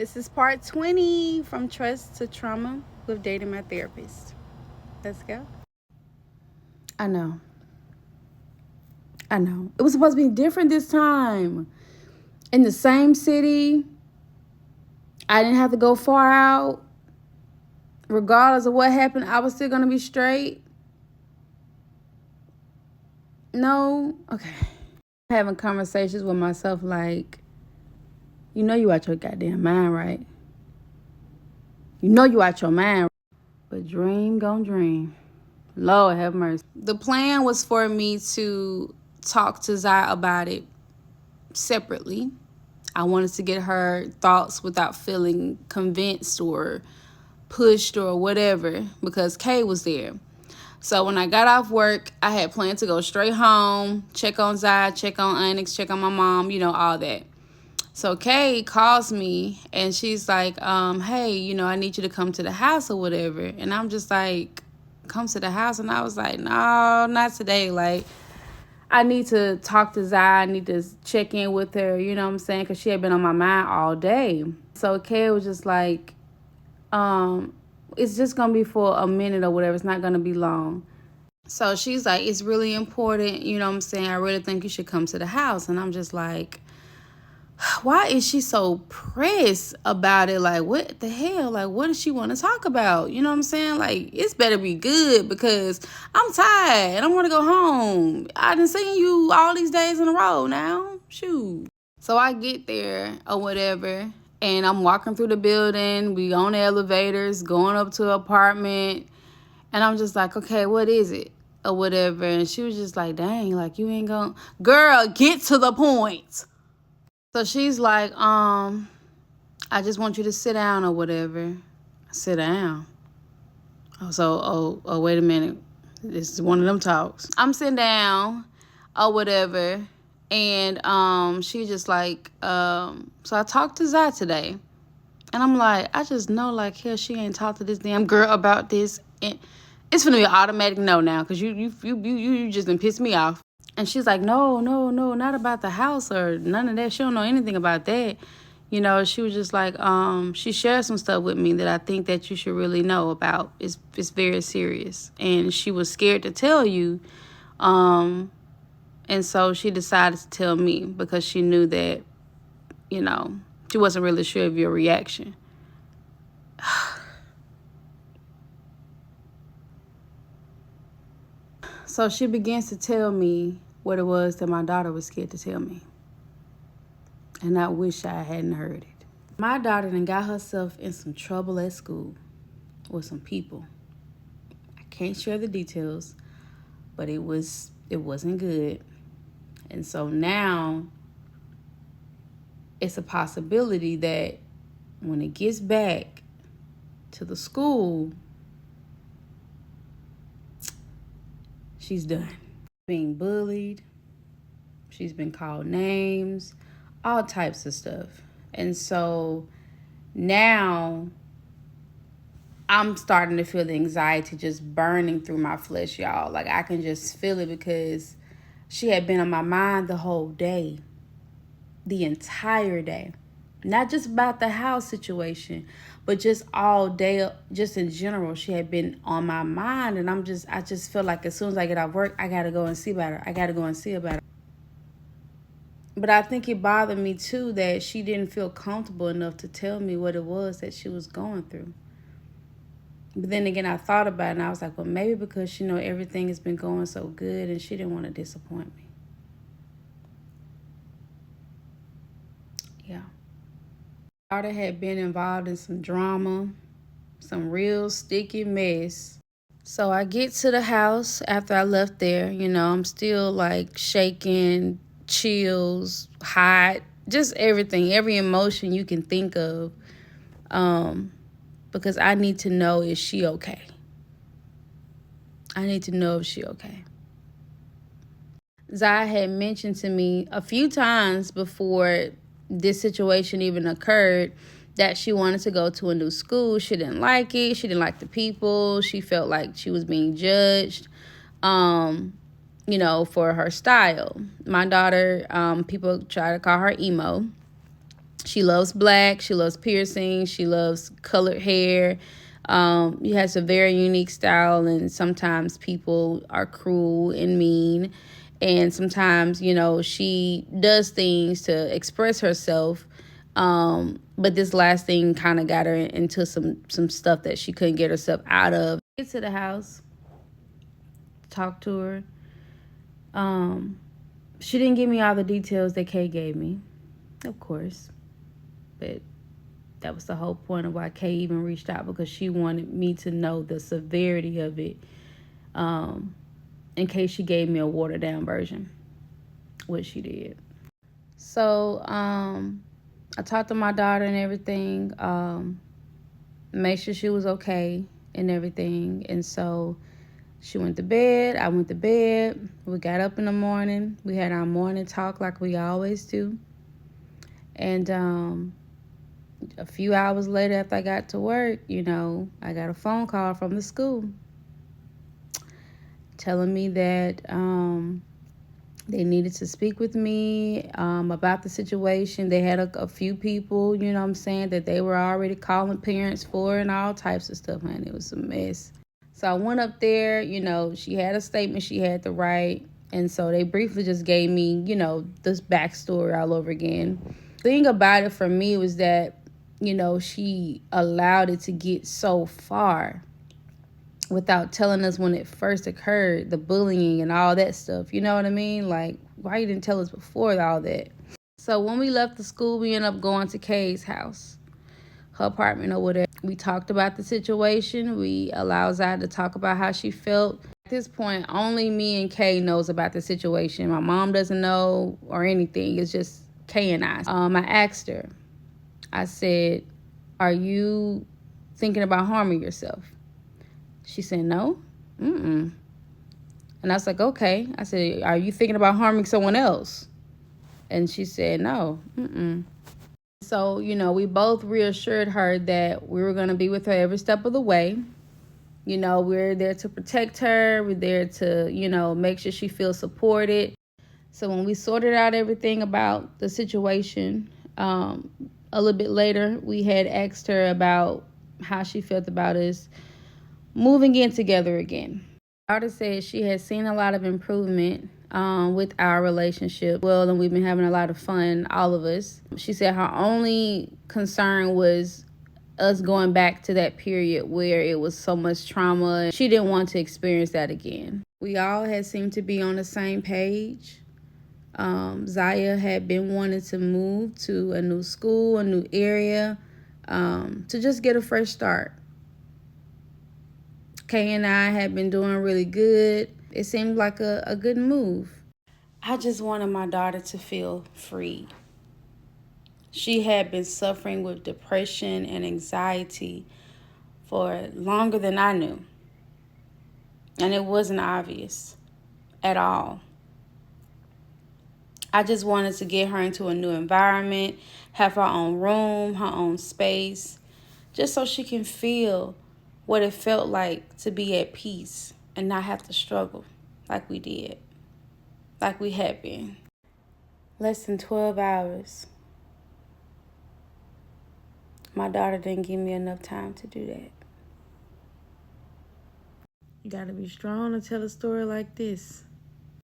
This is part 20 from Trust to Trauma with Dating My Therapist. Let's go. I know. It was supposed to be different this time. In the same city. I didn't have to go far out. Regardless of what happened, I was still going to be straight. No? Okay. Having conversations with myself like, you know you out your goddamn mind, right? You know you out your mind. But dream gon' dream. Lord have mercy. The plan was for me to talk to Zai about it separately. I wanted to get her thoughts without feeling convinced or pushed or whatever because Kay was there. So when I got off work, I had planned to go straight home, check on Zai, check on Onyx, check on my mom, all that. So Kay calls me and she's like, hey, I need you to come to the house or whatever. And I'm just like, come to the house? And I was like, no, not today. Like, I need to talk to Zai. I need to check in with her, you know what I'm saying? Because she had been on my mind all day. So Kay was just like, it's just going to be for a minute or whatever. It's not going to be long. So she's like, it's really important, you know what I'm saying? I really think you should come to the house. And I'm just like, why is she so pressed about it? Like, what the hell? Like, what does she want to talk about? You know what I'm saying? Like, it's better be good because I'm tired and I want to go home. I done seen you all these days in a row now. Shoot. So I get there or whatever, and I'm walking through the building. We on the elevators, going up to an apartment. And I'm just like, okay, what is it? Or whatever. And she was just like, dang, like, you ain't gonna... Girl, get to the point. So she's like, I just want you to sit down or whatever. Sit down. Oh, wait a minute. This is one of them talks. I'm sitting down or whatever. And she just like, so I talked to Zai today. And I'm like, I just know like, hell, she ain't talked to this damn girl about this. And it's gonna be an automatic no now, because you just done pissed me off. And she's like, no, not about the house or none of that. She don't know anything about that. She was just like, she shared some stuff with me that I think that you should really know about. It's very serious. And she was scared to tell you. And so she decided to tell me because she knew that, she wasn't really sure of your reaction. So she begins to tell me what it was that my daughter was scared to tell me. And I wish I hadn't heard it. My daughter done got herself in some trouble at school with some people. I can't share the details, but it wasn't good. And so now it's a possibility that when it gets back to the school, she's done. Being bullied, she's been called names, all types of stuff. And so now I'm starting to feel the anxiety just burning through my flesh, y'all. Like, I can just feel it because she had been on my mind the whole day, the entire day. Not just about the house situation, but just all day, just in general, she had been on my mind. And I just feel like as soon as I get off work, I got to go and see about her. But I think it bothered me too that she didn't feel comfortable enough to tell me what it was that she was going through. But then again, I thought about it and I was like, well, maybe because, everything has been going so good and she didn't want to disappoint me. Yeah. My daughter had been involved in some drama, some real sticky mess. So I get to the house after I left there, I'm still like shaking, chills, hot, just everything, every emotion you can think of. Because I need to know, is she okay? I need to know if she okay. Zai had mentioned to me a few times before this situation even occurred that she wanted to go to a new school. She didn't like it. She didn't like the people. She felt like she was being judged, for her style. My daughter, people try to call her emo. She loves black. She loves piercing. She loves colored hair. He has a very unique style, and sometimes people are cruel and mean. And sometimes, she does things to express herself. But this last thing kind of got her into some stuff that she couldn't get herself out of. Get to the house, talk to her. She didn't give me all the details that Kay gave me, of course. But that was the whole point of why Kay even reached out, because she wanted me to know the severity of it, in case she gave me a watered down version, which she did. So I talked to my daughter and everything, made sure she was okay and everything. And so she went to bed. I went to bed. We got up in the morning. We had our morning talk like we always do. And a few hours later, after I got to work, I got a phone call from the school telling me that they needed to speak with me about the situation. They had a few people, that they were already calling parents for, and all types of stuff, man. It was a mess. So I went up there, she had a statement she had to write. And so they briefly just gave me, this backstory all over again. The thing about it for me was that, she allowed it to get so far without telling us when it first occurred, the bullying and all that stuff. You know what I mean? Like, why you didn't tell us before all that? So when we left the school, we ended up going to Kay's house, her apartment or whatever. We talked about the situation. We allowed Zai to talk about how she felt. At this point, only me and Kay knows about the situation. My mom doesn't know or anything. It's just Kay and I. I asked her, I said, are you thinking about harming yourself? She said, no. And I was like, okay. I said, are you thinking about harming someone else? And she said, no. So, we both reassured her that we were going to be with her every step of the way. We're there to protect her. We're there to, make sure she feels supported. So when we sorted out everything about the situation, a little bit later, we had asked her about how she felt about us moving in together again. My daughter said she has seen a lot of improvement with our relationship. Well, and we've been having a lot of fun, all of us. She said her only concern was us going back to that period where it was so much trauma. She didn't want to experience that again. We all had seemed to be on the same page. Zaya had been wanting to move to a new school, a new area, to just get a fresh start. Kay and I had been doing really good. It seemed like a good move. I just wanted my daughter to feel free. She had been suffering with depression and anxiety for longer than I knew. And it wasn't obvious at all. I just wanted to get her into a new environment, have her own room, her own space, just so she can feel what it felt like to be at peace and not have to struggle like we did, like we had been. Less than 12 hours. My daughter didn't give me enough time to do that. You gotta be strong to tell a story like this.